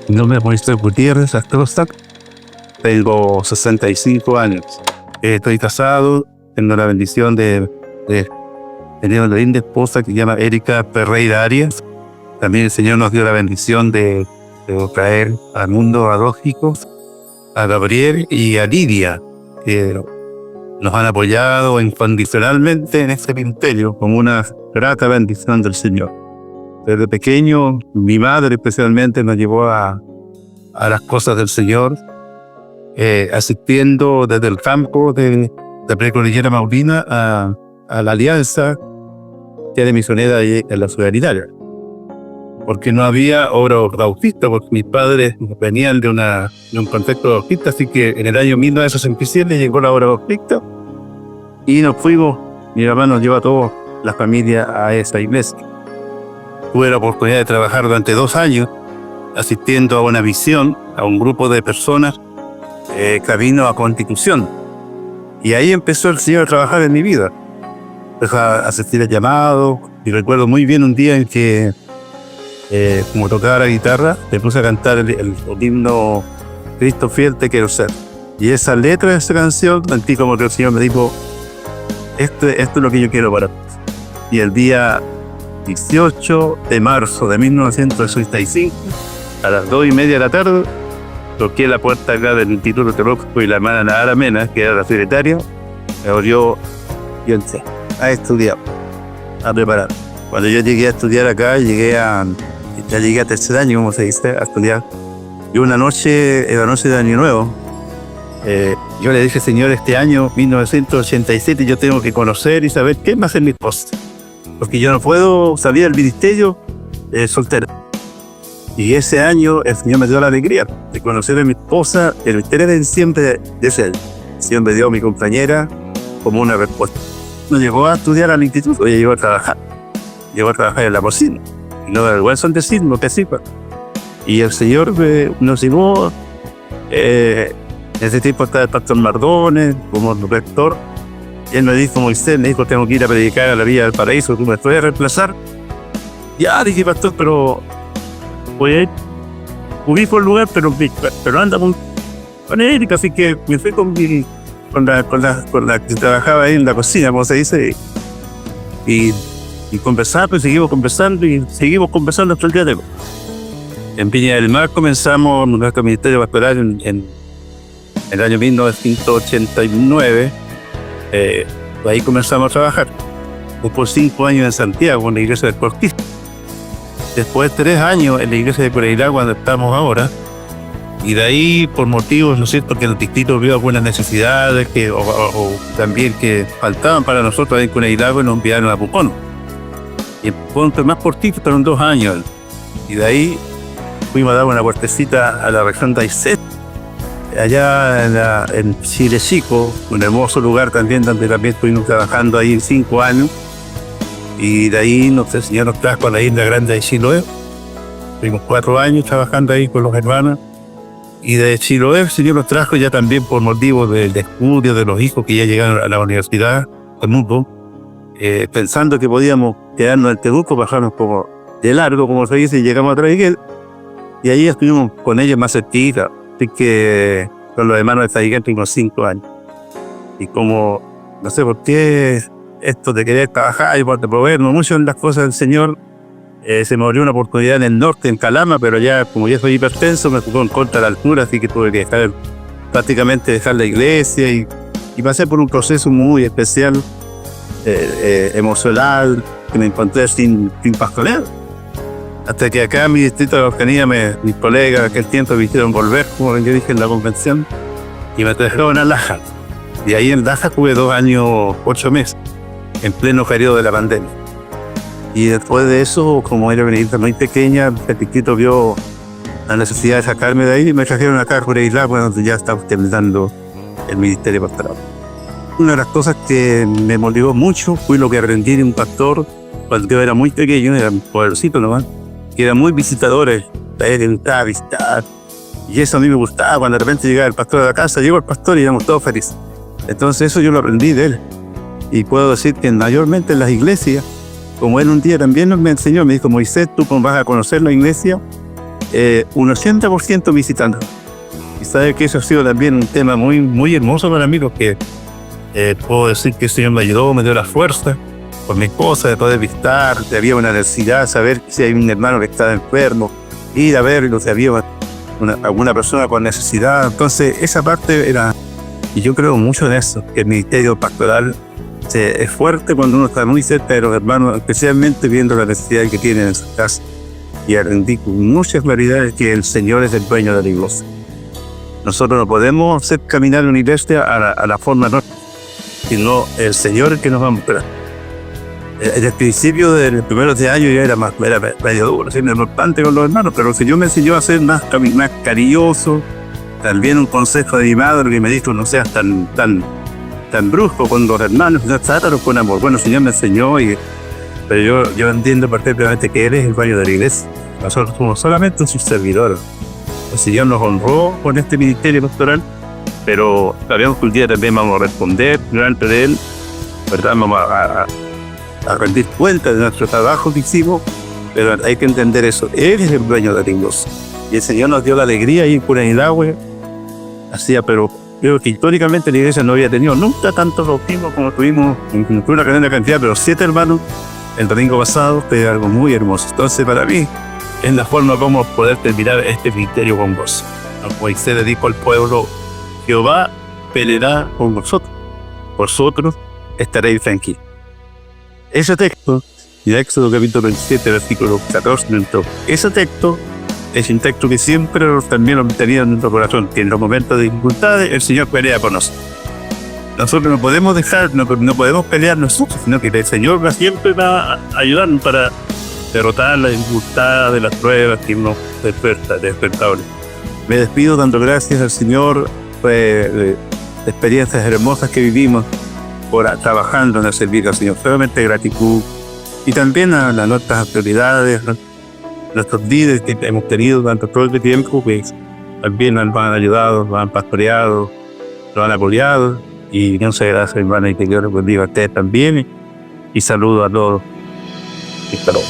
Mi nombre es Moisés Gutiérrez Astroza, tengo 65 años. Estoy casado, tengo la bendición de tener una linda esposa que se llama Erika Ferreira Arias. También el Señor nos dio la bendición de traer al mundo a dos hijos, a Gabriel y a Lidia, que nos han apoyado incondicionalmente en este ministerio como una grata bendición del Señor. Desde pequeño, mi madre especialmente nos llevó a las cosas del Señor, asistiendo desde el campo de Precordillera Maurina a la alianza que era misionera en la ciudad de, porque no había obra bautista, porque mis padres venían de un contexto bautista, así que en el año 1967 llegó la obra bautista y nos fuimos. Mi mamá nos llevó a toda la familia a esa iglesia. Tuve la oportunidad de trabajar durante 2 años asistiendo a una misión, a un grupo de personas camino a Constitución. Y ahí empezó el Señor a trabajar en mi vida. Empezó a asistir al llamado, y recuerdo muy bien un día en que, como tocaba la guitarra, me puse a cantar el himno Cristo fiel te quiero ser. Y esa letra de esa canción, sentí como que el Señor me dijo, esto es lo que yo quiero para ti. Y el día 18 de marzo de 1965, a las 2:30 de la tarde, toqué la puerta acá del Instituto Teológico y la hermana Nahara Mena, que era la secretaria, me abrió y entré a estudiar, a preparar. Cuando yo llegué a estudiar acá, ya llegué a tercer año, como se dice, a estudiar. Y una noche, en la noche de Año Nuevo, yo le dije, Señor, este año 1987 yo tengo que conocer y saber qué más es mi esposa, porque yo no puedo salir del ministerio soltero. Y ese año el Señor me dio la alegría de conocer a mi esposa. El misterio siempre es Él. El Señor me dio a mi compañera como una respuesta. No llegó a estudiar al instituto, ella llegó a trabajar. Llegó a trabajar en la cocina. Y no me avergüenza en decir lo que sí. Y el Señor nos llevó. En ese tiempo estaba el pastor Mardones como rector. Y él me dijo, Moisés, me dijo, tengo que ir a predicar a la Villa del Paraíso, tú me puedes reemplazar. Ya, dije, pastor, pero voy a ir, ubico el lugar, pero anda con Erika, así que me fui con la que trabajaba ahí en la cocina, como se dice, y conversamos, y seguimos conversando hasta el día de hoy. En Viña del Mar comenzamos nuestro ministerio pastoral en el año 1989. Ahí comenzamos a trabajar. Por 5 años en Santiago, en la iglesia del Cortizo. Después 3 años en la iglesia de Coreirá, cuando estamos ahora. Y de ahí, por motivos, ¿no es cierto?, que el distrito vio algunas necesidades o también que faltaban para nosotros en Coreirá, pues nos enviaron a Pucón. Y en Pucón fue más cortito, fueron 2 años. Y de ahí fuimos a dar una vueltecita a la región de Aysén, allá en Chile Chico, un hermoso lugar también, donde también estuvimos trabajando ahí 5 años. Y de ahí el Señor nos trajo a la isla grande de Chiloé. Tuvimos 4 años trabajando ahí con los hermanos. Y de Chiloé el Señor nos trajo ya también por motivos de estudio de los hijos que ya llegaron a la universidad, Temuco, pensando que podíamos quedarnos en Temuco, bajarnos como de largo, como se dice, y llegamos a Traiguel. Y ahí estuvimos con ellos más cerquita. Así que con los hermanos de Traiguel tuvimos 5 años. Y como, no sé por qué, esto de querer trabajar y de proveernos mucho en las cosas del Señor, se me abrió una oportunidad en el norte, en Calama, pero ya como ya soy hipertenso, me jugó en contra de la altura, así que tuve que prácticamente dejar la iglesia y pasé por un proceso muy especial, emocional, que me encontré sin pastorear. Hasta que acá en mi distrito de Araucanía, mis colegas de aquel tiempo me hicieron volver, como yo dije en la convención, y me trajeron a Laja. Y ahí en Laja tuve 2 años, 8 meses. En pleno periodo de la pandemia. Y después de eso, como era una isla muy pequeña, el distrito vio la necesidad de sacarme de ahí y me trajeron acá a Coreirá, cuando ya estaba terminando el ministerio pastoral. Una de las cosas que me motivó mucho fue lo que aprendí de un pastor cuando yo era muy pequeño, era un poderosito nomás, que era muy visitadores, le gustaba visitar. Y eso a mí me gustaba, cuando de repente llegaba el pastor a la casa, llegó el pastor y éramos todos felices. Entonces eso yo lo aprendí de él. Y puedo decir que mayormente en las iglesias, como él un día también me enseñó, me dijo, Moisés, tú vas a conocer la iglesia un 80% visitando. Y sabe que eso ha sido también un tema muy, muy hermoso para mí, porque puedo decir que el Señor me ayudó, me dio la fuerza con mi esposa de poder visitar, si había una necesidad, saber si hay un hermano que estaba enfermo, ir a verlo, si había alguna persona con necesidad. Entonces esa parte era, y yo creo mucho en eso, que el ministerio pastoral es fuerte cuando uno está muy cerca de los hermanos, especialmente viendo la necesidad que tienen en su casa, y aprendí con muchas claridades que el Señor es el dueño de la iglesia. Nosotros no podemos hacer caminar una iglesia a la forma nuestra, sino el Señor es el que nos va a mostrar. En el principio de los primeros de años ya era medio duro, así, importante con los hermanos, pero el Señor me enseñó a ser más cariñoso. También un consejo de mi madre que me dijo: no seas tan brusco con los hermanos, trátalos con amor. Bueno, el Señor me enseñó, pero yo entiendo perfectamente que eres el dueño de la iglesia. Nosotros somos solamente sus servidores. El Señor nos honró con este ministerio pastoral, pero sabemos que un día también vamos a responder delante de Él, ¿verdad? Vamos a rendir cuenta de nuestro trabajo que hicimos, pero hay que entender eso. Él es el dueño de la iglesia. Y el Señor nos dio la alegría ahí en Curanilahue. Pero creo que históricamente la iglesia no había tenido nunca tantos bautismos como tuvimos, en una gran cantidad, pero 7 hermanos el domingo pasado. Fue algo muy hermoso. Entonces, para mí, es la forma como poder terminar este ministerio con vos. Moisés le dijo al pueblo: Jehová peleará con vosotros estaréis tranquilos. Ese texto, y de Éxodo capítulo 27, versículo 14, ese texto es un texto que siempre también lo tenía en nuestro corazón, que en los momentos de dificultades el Señor pelea por nosotros. Nosotros no podemos no podemos pelear nosotros, sino que el Señor siempre va a ayudarnos para derrotar la dificultad de las pruebas que nos despertadores. Me despido dando gracias al Señor de experiencias hermosas que vivimos trabajando en el servicio al Señor. Solamente gratitud, y también a nuestras autoridades, nuestros líderes que hemos tenido durante todo este tiempo, que también nos han ayudado, nos han pastoreado, nos han apoyado. Y muchas gracias, hermana, y que Dios les bendiga a ustedes también. Y saludo a todos. Hasta luego.